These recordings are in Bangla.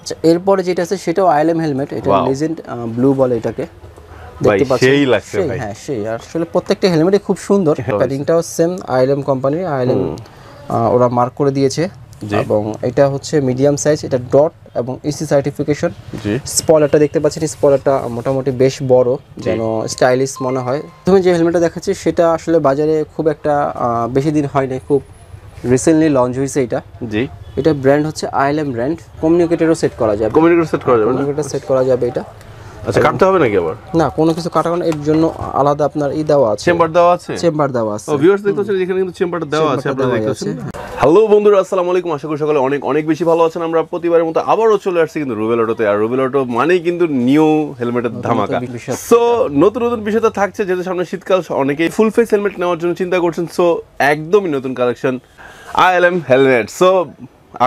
আচ্ছা এরপরে যেটা আছে সেটাও আইএলএম হেলমেট, এটা লেজেন্ড ব্লু বলে এটাকে। দেখতে পাচ্ছেন সেই লাগছে ভাই। হ্যাঁ সেই আসলে প্রত্যেকটা হেলমেটই খুব সুন্দর। প্যাডিংটাও সেম আইএলএম কোম্পানির, আইএলএম ওরা মার্ক করে দিয়েছে। এবং এটা হচ্ছে মিডিয়াম সাইজ, এটা ডট এবং ইসি সার্টিফিকেশন। স্পয়লারটা দেখতে পাচ্ছেন, স্পয়লারটা মোটামুটি বেশ বড়, যেন স্টাইলিশ মনে হয়। তুমি যে হেলমেটটা দেখাচ্ছি সেটা আসলে বাজারে খুব একটা বেশি দিন হয়নি, খুব রিসেন্টলি লঞ্চ হয়েছে এটা। জি, এটা ব্র্যান্ড হচ্ছে আইএলএম ব্র্যান্ড। কমিউনিকেটরও সেট করা যাবে, কমিউনিকেটর সেট করা যাবে এটা। আচ্ছা কাটতে হবে নাকি আবার? না, কোনো কিছু কাটা না, এর জন্য আলাদা আপনার দেওয়া আছে, চেম্বার দেওয়া আছে। ও ভিউয়ার্স দেখতেছেন এখানে কিন্তু চেম্বারটা দেওয়া আছে, আপনারা দেখতেছেন। হ্যালো বন্ধুরা, আসসালামু আলাইকুম। আশা করি সকলে অনেক অনেক বেশি ভালো আছেন। আমরা প্রতিবারের মতো আবারও চলে আসছি কিন্তু রুবেল অটোতে। আর রুবেল অটো মানেই কিন্তু নিউ হেলমেটের ধামাকা। সো নতুন নতুন বিষয় তো থাকছে, যেহেতু সামনে শীতকাল, অনেকেই ফুল ফেস হেলমেট নেওয়ার জন্য চিন্তা করছেন। সো একদমই নতুন কালেকশন ILM হেলমেট। সো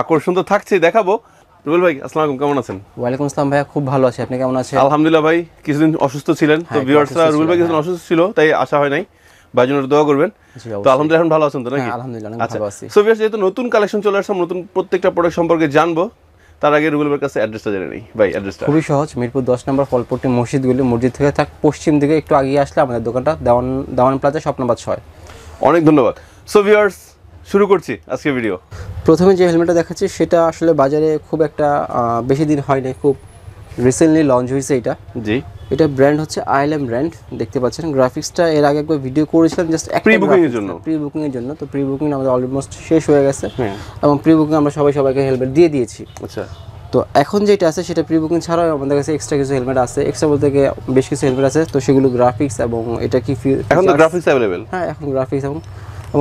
আকর্ষণ তো থাকছেই, দেখাবো। রুবেল ভাই আসসালামু আলাইকুম, কেমন আছেন? ওয়ালাইকুম আসসালাম ভাইয়া, খুব ভালো আছি, আপনি কেমন আছেন? আলহামদুলিল্লাহ ভাই, কিছুদিন অসুস্থ ছিলেন, তো ভিউয়ার্সরা রুবেল ভাই কিছুদিন অসুস্থ ছিল তাই আসা হয় নাই, ভাই জন্য দোয়া করবেন। তো আলহামদুলিল্লাহ এখন ভালো আছেন তো নাকি? আলহামদুলিল্লাহ আচ্ছা, ভালো আছি। সো ভিউয়ার্স যেহেতু নতুন কালেকশন চলে আসছে, নতুন প্রত্যেকটা প্রোডাক্ট সম্পর্কে জানবো, তার আগে রুবেল ভাইয়ের কাছে অ্যাড্রেসটা জেনে নেই। ভাই অ্যাড্রেসটা খুবই সহজ, মিরপুর 10 নম্বর ফলপট্টি মসজিদ থেকে পশ্চিম দিকে একটু আগিয়ে আসলে আমাদের দোকানটা দেওয়ান প্লাজা, শপ নাম্বার 6। অনেক ধন্যবাদ। সো ভিউয়ার্স শুরু করছি আজকে ভিডিও। প্রথমে যে হেলমেটটা দেখাচ্ছি সেটা আসলে বাজারে খুব একটা বেশি দিন হয়নি, খুব রিসেন্টলি লঞ্চ হয়েছে এটা। জি, এটা ব্র্যান্ড হচ্ছে ILM ব্র্যান্ড। দেখতে পাচ্ছেন গ্রাফিক্সটা এর আগে একবার ভিডিও করেছিলাম জাস্ট প্রি বুকিং এর জন্য। তো প্রি বুকিং আমাদের অলমোস্ট শেষ হয়ে গেছে, এবং প্রি বুকিং আমরা সবাইকে হেলমেট দিয়ে দিয়েছি। আচ্ছা, তো এখন যেটা আছে সেটা প্রি বুকিং ছাড়াও আমাদের কাছে এক্সট্রা কিছু হেলমেট আছে, এক্সট্রা বলতে গিয়ে বেশ কিছু হেলমেট আছে। তো সেগুলো গ্রাফিক্স এবং এটা কি এখন তো গ্রাফিক্স अवेलेबल। হ্যাঁ, এখন গ্রাফিক্স এবং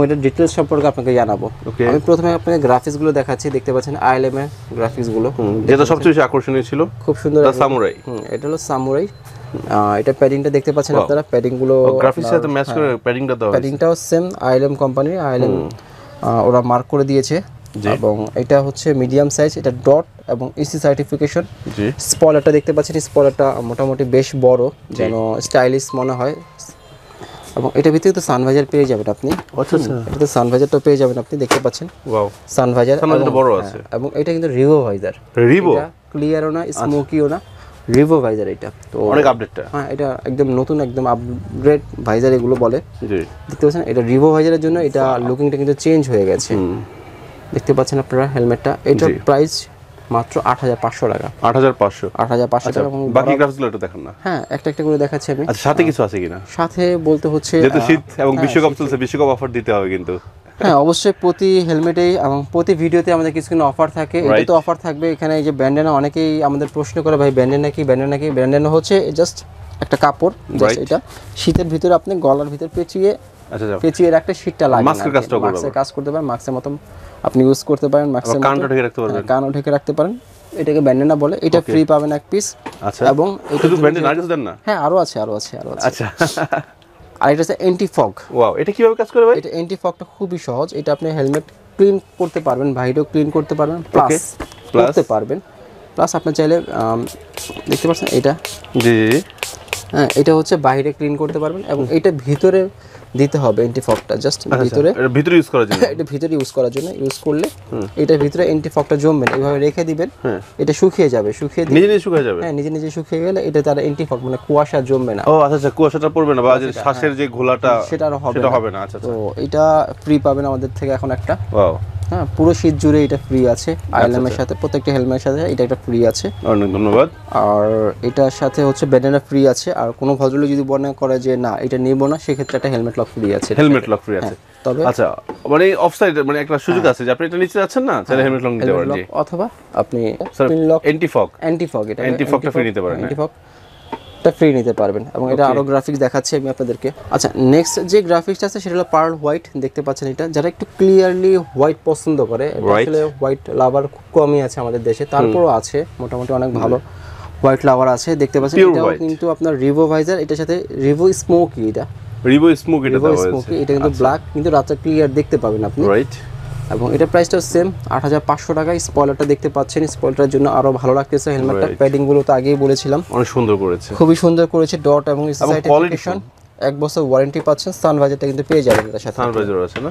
এটা ডিটেইলস সম্পর্কে আপনাকে জানাবো। আমি প্রথমে আপনাকে গ্রাফিক্সগুলো দেখাচ্ছি। দেখতে পাচ্ছেন ILM এর গ্রাফিক্সগুলো, যেটা সবচেয়ে বেশি আকর্ষণীয় ছিল, খুব সুন্দর সামুরাই। এটা হলো সামুরাই। এটা প্যাডিংটা দেখতে পাচ্ছেন আপনারা, প্যাডিংগুলো গ্রাফিক্সের সাথে ম্যাচ করে প্যাডিংটা দাও। প্যাডিংটাও সেম ILM কোম্পানির, ILM ওরা মার্ক করে দিয়েছে। এবং এটা হচ্ছে মিডিয়াম সাইজ, এটা ডট এবং ইসি সার্টিফিকেশন। স্পয়লারটা দেখতে পাচ্ছেন, স্পয়লারটা মোটামুটি বেশ বড়, যেন স্টাইলিশ মনে হয়। এবং এটার ভিতরে তো সানভাইজার পেয়ে যাবেন আপনি। আচ্ছা আচ্ছা, এটাতে সানভাইজারটা পেয়ে যাবেন আপনি, দেখতে পাচ্ছেন। ওয়াও, সানভাইজার বড় আছে। এবং এটা কিন্তু রিভো ভাইজার, ক্লিয়ারও না, স্মোকিও না, রিভো ভাইজার। এটা তো অনেক আপডেটটা, হ্যাঁ এটা একদম নতুন, একদম আপগ্রেড ভাইজার এগুলো বলে। জি, দেখতে পাচ্ছেন এটা রিভো ভাইজারের জন্য এটা লুকিংটা কিন্তু চেঞ্জ হয়ে গেছে। দেখতে পাচ্ছেন আপনারা হেলমেটটা। এটার প্রাইস মাত্র 8500 টাকা। 8500 টাকা। এবং বাকি গ্রাফিক্সগুলো একটু দেখান না। হ্যাঁ, একটা করে দেখাচ্ছি আমি। আচ্ছা, সাথে কিছু আছে কিনা? সাথে বলতে হচ্ছে যেহেতু শীত এবং বিশ্বকাপ চলছে, বিশ্বকাপ অফার দিতে হবে কিন্তু। হ্যাঁ অবশ্যই, প্রতি হেলমেটেই এবং প্রতি ভিডিওতে আমাদের কিছু অফার থাকে। এটা তো অফার থাকবে। এখানে এই যে ব্যান্ডেনা, অনেকেই আমাদের প্রশ্ন করে ভাই ব্যান্ডেনা কি। ব্যান্ডেনা হচ্ছে জাস্ট একটা কাপড়, জাস্ট এটা শীতের ভিতরে আপনি গলার ভিতর পেঁচিয়ে রাখতে শীতটা লাগে না, মাস্কের কাজ করতে পারেন, মাস্কের মতো আপনি ইউজ করতে পারেন, মাস্কের মতো কানও ঢেকে রাখতে পারেন। এটাকে ব্যান্ডেনা বলে। এটা ফ্রি পাবেন এক পিস। আচ্ছা, এবং এটা ব্যান্ডেনা আর কিছু দেন না? হ্যাঁ আরো আছে। আচ্ছা, আর এটা হচ্ছে অ্যান্টি ফগ। ওয়াও, এটা কিভাবে কাজ করে ভাই? এটা অ্যান্টি ফগটা খুবই সহজ। এটা আপনি হেলমেট ক্লিন করতে পারবেন, বাইরেও ক্লিন করতে পারবেন, প্লাস করতে পারবেন, প্লাস আপনি চাইলে দেখতে পাচ্ছেন এটা। জি, হ্যাঁ এটা হচ্ছে বাইরে ক্লিন করতে পারবেন। এবং এটা ভিতরে দিতে হবে অ্যান্টি ফগটা, জাস্ট ভিতরে ইউজ করার জন্য। এটা ভিতরে ইউজ করার জন্য ইউজ করলে এটা ভিতরে অ্যান্টি ফগটা জমবে না, এইভাবে রেখে দিবেন। এটা শুকিয়ে যাবে, নিজে শুকিয়ে যাবে। হ্যাঁ, নিজে শুকিয়ে গেলে এটা তার অ্যান্টি ফগ মানে কুয়াশা জমবে না। ও আচ্ছা, কুয়াশাটা পড়বে না, বা যে শ্বাসের যে ঘোলাটা সেটা হবে না। আচ্ছা, তো এটা ফ্রি পাবেন আমাদের থেকে এখন একটা। ওয়াও, হ্যাঁ পুরো শীত জুড়ে এটা ফ্রি আছে ILM এর সাথে, প্রত্যেকটা হেলমেটের সাথে এটা একটা ফ্রি আছে। অনেক ধন্যবাদ। আর এটার সাথে হচ্ছে ব্যান্ডেনা ফ্রি আছে। আর কোনো ভদ্রলোক যদি মনে করে যে না এটা নেব না, সেক্ষেত্রে একটা হেলমেট লক ফ্রি আছে। তবে আচ্ছা, মানে অফসাইড মানে একটা সুযোগ আছে যে আপনি এটা নিচে যাচ্ছেন না, তাহলে হেলমেট লক নিতে পারেন। অথবা আপনি পিন লক অ্যান্টি ফগটা ফ্রি নিতে পারেন। এটা ফ্রি নিতে পারবেন। এবং এটা আরো গ্রাফিক্স দেখাচ্ছি আমি আপনাদেরকে। আচ্ছা, নেক্সট যে গ্রাফিক্সটা আছে সেটা হলো পার্ল হোয়াইট। দেখতে পাচ্ছেন এটা, যারা একটু ক্লিয়ারলি হোয়াইট পছন্দ করে, আসলে হোয়াইট লাভার খুব কমই আছে আমাদের দেশে, তারপরও আছে মোটামুটি অনেক ভালো হোয়াইট লাভার আছে। দেখতে পাচ্ছেন এটাও কিন্তু আপনার রিভো ভাইজার, এটার সাথে রিভো স্মোকি। এটা কিন্তু ব্ল্যাক, কিন্তু রাতে ক্লিয়ার দেখতে পাবেন আপনি। রাইট, এবং এটা প্রাইসটা সেম 8500 টাকা। স্পয়লারটা দেখতে পাচ্ছেন, স্পয়লারের জন্য আরো ভালো লাগতেছে হেলমেটটা। প্যাডিং গুলো তো আগেই বলেছিলাম অনেক সুন্দর করেছে, খুবই সুন্দর করেছে। ডট এবং সার্টিফিকেশন, 1 বছর ওয়ারেন্টি পাচ্ছেন। সানভাইজারটা কিন্তু পেয়ে যাবেন, এর সাথে সানভাইজার আছে না?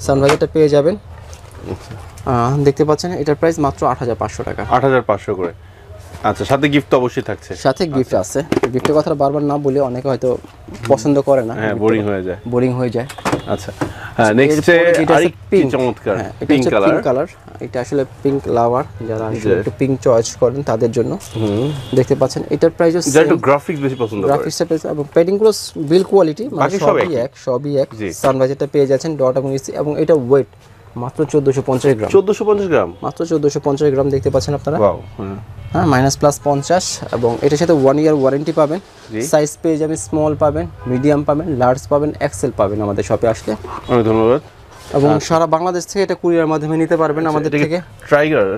সানভাইজারটা পেয়ে যাবেন। দেখতে পাচ্ছেন এটার প্রাইস মাত্র 8500 টাকা। 8500 করে। আচ্ছা, সাথে গিফট তো অবশ্যই থাকছে। সাথে গিফট আছে, গিফটের কথা বারবার না বলে অনেকে হয়তো পছন্দ করে না, হ্যাঁ বোরিং হয়ে যায়। আচ্ছা, হ্যাঁ নেক্সট আরেকটি চমৎকার পিঙ্ক কালার। এটা আসলে পিঙ্ক লাভার, যারা একটু পিঙ্ক চয়েস করেন তাদের জন্য। দেখতে পাচ্ছেন এটার প্রাইস হচ্ছে, যারা একটু গ্রাফিক্স বেশি পছন্দ করে, গ্রাফিক্স এবং প্যাডিং গুলো বিল কোয়ালিটি মানে সবই এক। সানভাইজারটা পেয়ে যাচ্ছেন ডট এবং ইসি, এবং এটা ওয়েট মাত্র 1450 গ্রাম। 1450 গ্রাম, মাত্র 1450 গ্রাম দেখতে পাচ্ছেন আপনারা। ওয়াও, হ্যাঁ -+50, এবং এটার সাথে 1 ইয়ার ওয়ারেন্টি পাবেন। সাইজ পেয়ে যাবেন, স্মল পাবেন, মিডিয়াম পাবেন, লার্জ পাবেন, এক্সেল পাবেন আমাদের শপে আসলে। অনেক ধন্যবাদ। এবং সারা বাংলাদেশ থেকে এটা কুরিয়ার মাধ্যমে নিতে পারবেন আমাদের থেকে।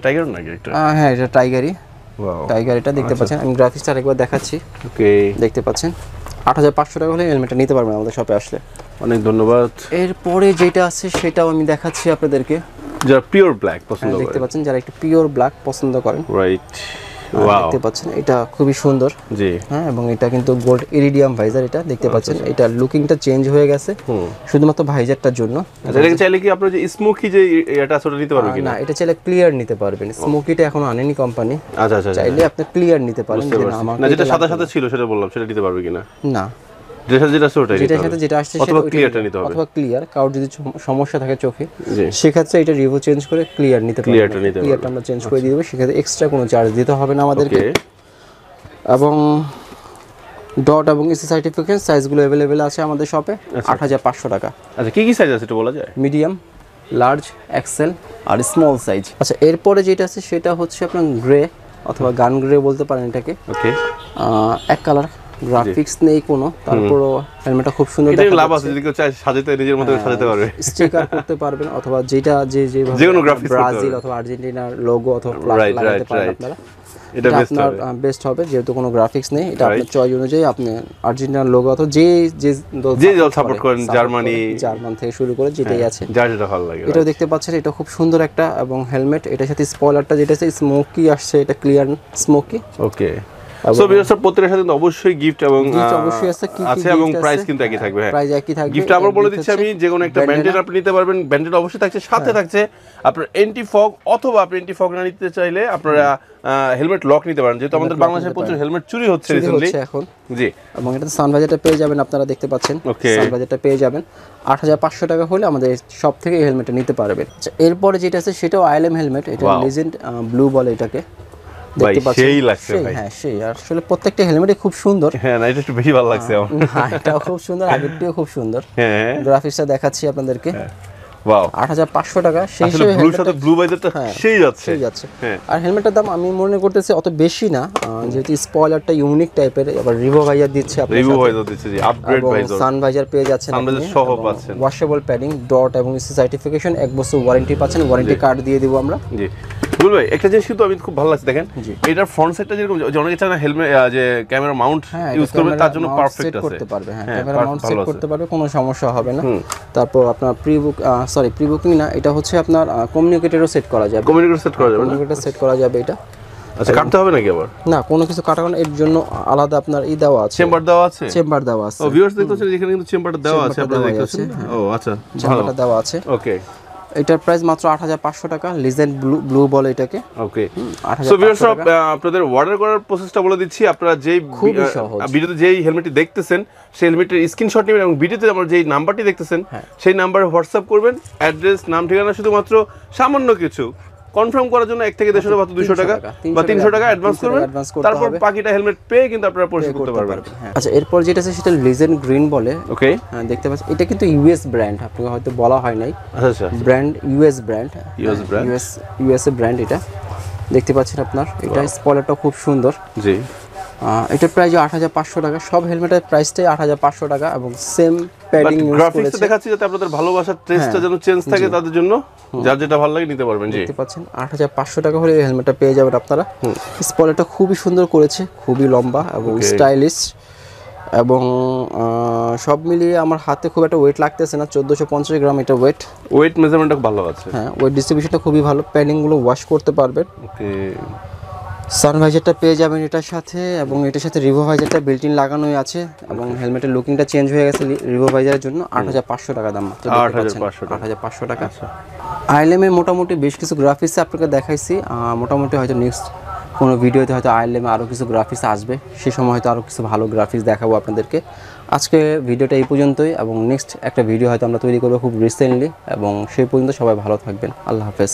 টাইগার নাকি এটা? হ্যাঁ এটা টাইগারই। ওয়াও, টাইগার এটা দেখতে পাচ্ছেন। আমি গ্রাফিক্সটা আরেকবার দেখাচ্ছি। ওকে, দেখতে পাচ্ছেন 8500 টাকা হলে হেলমেটটা নিতে পারবেন আমাদের শপে আসলে। অনেক ধন্যবাদ। এরপরে যেটা আছে সেটাও আমি দেখাচ্ছি আপনাদেরকে, যারা পিওর ব্ল্যাক পছন্দ করেন, দেখতে পাচ্ছেন যারা একটু পিওর ব্ল্যাক পছন্দ করেন, রাইট। ওয়াও, দেখতে পাচ্ছেন এটা খুবই সুন্দর। জি, হ্যাঁ, এবং এটা কিন্তু গোল্ড ইরিডিয়াম ভাইজার। এটা দেখতে পাচ্ছেন, এটা লুকিংটা চেঞ্জ হয়ে গেছে শুধুমাত্র ভাইজারটার জন্য। এটা চাইলে কি আপনারা যে স্মোকি যে এটা আসলে নিতে পারবেন কিনা? না, এটা চাইলে ক্লিয়ার নিতে পারবেন। স্মোকিটা এখনো আনেনি কোম্পানি। আচ্ছা, চাইলে আপনি ক্লিয়ার নিতে পারেন। না, যেটা সাদা সাদা ছিল সেটা বললাম, সেটা নিতে পারবে কিনা? না, যেটার সাথে যেটা আসছে অথবা ক্লিয়ারটা নিতে হবে, অথবা ক্লিয়ার। কারোর যদি সমস্যা থাকে চোখে, সেক্ষেত্রে এটা রিভিউ চেঞ্জ করে ক্লিয়ার নিতে পারবেন। ক্লিয়ারটা আমরা চেঞ্জ করে দিয়ে দেবো, সেক্ষেত্রে এক্সট্রা কোনো চার্জ দিতে হবে না আমাদেরকে। এবং ডট এবং ইসি সার্টিফিকেট সাইজগুলো अवेलेबल আছে আমাদের শপে। 8500 টাকা। আচ্ছা, কি সাইজ আছে একটু বলা যায়? মিডিয়াম, লার্জ, এক্সেল আর স্মল সাইজ। আচ্ছা, এরপরে যেটা আছে সেটা হচ্ছে আপনার গ্রে অথবা গান গ্রে বলতে পারেন এটাকে। ওকে, এক কালার, গ্রাফিক্স নেই কোনো, তারপরও হেলমেটটা খুব সুন্দর দেখা লাভ আছে। যদি কেউ চায় সাজাতে, নিজের মতো সাজাতে পারবে, স্টিকার করতে পারবেন, অথবা যেটা যে কোনো গ্রাফিক্স, ব্রাজিল অথবা আর্জেন্টিনার লোগো অথবা ফ্ল্যাগ লাগাতে পারেন আপনারা। এটা আপনার বেস্ট হবে, যেহেতু কোনো গ্রাফিক্স নেই। এটা আপনার চয়েস অনুযায়ী আপনি আর্জেন্টিনার লোগো অথবা যে সাপোর্ট করেন, জার্মান থেকে শুরু করে যেটাই আছে, যার যেটা ভালো লাগে। এটাও দেখতে পাচ্ছেন, এটা খুব সুন্দর একটা এবং হেলমেট। এটার সাথে স্পয়লারটা যেটা আছে স্মোকি আসছে, এটা ক্লিয়ার স্মোকি। ওকে, সো ভিউয়ার্স, প্রত্যেকটার সাথে অবশ্যই গিফট এবং অবশ্যই আছে এবং প্রাইস কিন্তু একই থাকবে। হ্যাঁ, প্রাইস একই থাকবে। গিফট আবার বলে দিচ্ছি আমি, যে কোনো একটা ব্র্যান্ডেড আপনি নিতে পারবেন। ব্র্যান্ডেড অবশ্যই থাকছে, সাথে থাকছে আপনার এন্টি ফগ, অথবা আপনি এন্টি ফগ না নিতে চাইলে আপনারা হেলমেট লক নিতে পারেন, যেহেতু আমাদের বাংলাদেশে প্রচুর হেলমেট চুরি হচ্ছে রিসেন্টলি এখন। জি, এবং এটা সানভাইজারটা পেয়ে যাবেন, আপনারা দেখতে পাচ্ছেন সানভাইজারটা পেয়ে যাবেন 8500 টাকা হলে আমাদের সব থেকে এই হেলমেটটা নিতে পারবেন। আচ্ছা, এরপরে যেটা আছে সেটাও ILM হেলমেট। এটা লেজেন্ড ব্লু বলে এটাকে, দেখতে পাচ্ছেন। সেই লাগছে ভাই। হ্যাঁ, সেই আসলে প্রত্যেকটা হেলমেটই খুব সুন্দর। হ্যাঁ, না এটা একটু বেশি ভালো লাগছে আমার। হ্যাঁ, এটাও খুব সুন্দর, আগেরটিও খুব সুন্দর। হ্যাঁ, গ্রাফিক্সটা দেখাচ্ছি আপনাদেরকে। ওয়াও, 8500 টাকা। সেই হিসেবে ব্লুর সাথে ব্লু ভাইজারটা সেই যাচ্ছে। আর হেলমেটটার দাম আমি মনে করতেছি অত বেশি না, যেহেতু স্পয়লারটা ইউনিক টাইপের, আবার রিভো ভাইজার দিচ্ছে আপনাদের, রিভো ভাইজার দিচ্ছে, জি, আপগ্রেড ভাইজার, সান ভাইজার পেয়ে যাচ্ছেন, সান ভাইজার সহ পাচ্ছেন, ওয়াশেবল প্যাডিং, ডট এবং ইসি সার্টিফিকেশন, 1 বছর ওয়ারেন্টি পাচ্ছেন, ওয়ারেন্টি কার্ড দিয়ে দিব আমরা। জি, বুল ভাই, একটা জিনিস কিন্তু আমি খুব ভালো লাগছে, দেখেন এটার ফ্রন্ট সাইডটা যেরকম, যে অনেকে চায় না হেলমেট যে ক্যামেরা মাউন্ট ইউজ করবে, তার জন্য পারফেক্ট আছে, করতে পারবে। হ্যাঁ, ক্যামেরা মাউন্ট সেট করতে পারবে, কোনো সমস্যা হবে না। তারপর আপনার প্রি বুকিং না, এটা হচ্ছে আপনার কমিউনিকেটরও সেট করা যাবে। কমিউনিকেটর সেট করা যাবে এটা। আচ্ছা, কাটতে হবে নাকি আবার? না, কোনো কিছু কাটানো, এর জন্য আলাদা আপনার দেওয়া আছে, চেম্বার দেওয়া আছে। ও ভিউয়ার্স দেখতেছেন, এখানে কিন্তু চেম্বারটা দেওয়া আছে, আপনারা দেখতেছেন। ও আচ্ছা, চেম্বারটা দেওয়া আছে। ওকে, এটার প্রাইস মাত্র 8500 টাকা। লেজেন্ড ব্লু বলে এটাকে। ওকে, সো ভিউয়ার্স, আপনাদের অর্ডার করার প্রসেসটা বলে দিচ্ছি। আপনারা যেই ভিডিওতে যেই হেলমেটটি দেখতেছেন, সেই হেলমেটের স্ক্রিনশট নেবেন, এবং ভিডিওতে আমরা যেই নাম্বারটি দেখতেছেন সেই নাম্বারে হোয়াটসঅ্যাপ করবেন, অ্যাড্রেস, নাম, ঠিকানা, শুধুমাত্র সামান্য কিছু কনফার্ম করার জন্য 1 থেকে 150 টাকা বা 200 টাকা বা 300 টাকা অ্যাডভান্স করবেন, তারপর বাকিটা হেলমেট পেয়ে কিন্তু আপনারা পরিশোধ করতে পারবেন। আচ্ছা, এরপর যেটা আছে সেটা লেজেন্ড গ্রিন বলে। ওকে, দেখতে পাচ্ছেন, এটা কিন্তু ইউএস ব্র্যান্ড, আপনাকে হয়তো বলা হয় নাই। আচ্ছা, ব্র্যান্ড ইউএস ব্র্যান্ড। এটা দেখতে পাচ্ছেন আপনার, এটা স্পয়লারটা খুব সুন্দর। জি, এটার প্রাইস 8500 টাকা। সব হেলমেটের প্রাইসটাই 8500 টাকা, এবং সেম প্যাডিং ইউজ করেছে। গ্রাফিক্সটা দেখাচ্ছি যাতে আপনাদের ভালোবাসার টেস্টটা যেন চেঞ্জ থাকে, তাদের জন্য যার যেটা ভালো লাগে নিতে পারবেন। জি, দেখতে পাচ্ছেন 8500 টাকা হলে এই হেলমেটটা পেয়ে যাবেন আপনারা। স্পয়লারটা খুবই সুন্দর করেছে, খুবই লম্বা এবং স্টাইলিশ, এবং সব মিলিয়ে আমার হাতে খুব একটা ওয়েট লাগতেছে না। 1450 গ্রাম এটা ওয়েট মেজারমেন্টটা ভালো আছে। হ্যাঁ, ওয়েট ডিস্ট্রিবিউশনটা খুবই ভালো। প্যাডিং গুলো ওয়াশ করতে পারবেন। ওকে, সানভাইজারটা পেয়ে যাবেন এটার সাথে, এবং এটার সাথে রিভো ভাইজারটা বিল্ট ইন লাগানোই আছে, এবং হেলমেটের লুকিংটা চেঞ্জ হয়ে গেছে রিভো ভাইজারের জন্য। 8500 টাকা দাম, 8500 টাকা। ILM এর মোটামুটি বেশ কিছু গ্রাফিক্স আপনাকে দেখাইছি, মোটামুটি হয়তো নেক্সট কোনো ভিডিওতে হয়তো ILM আরও কিছু গ্রাফিক্স আসবে, সে সময় হয়তো আরও কিছু ভালো গ্রাফিক্স দেখাবো আপনাদেরকে। আজকে ভিডিওটা এই পর্যন্তই, এবং নেক্সট একটা ভিডিও হয়তো আমরা তৈরি করবো খুব রিসেন্টলি, এবং সেই পর্যন্ত সবাই ভালো থাকবেন। আল্লাহ হাফেজ।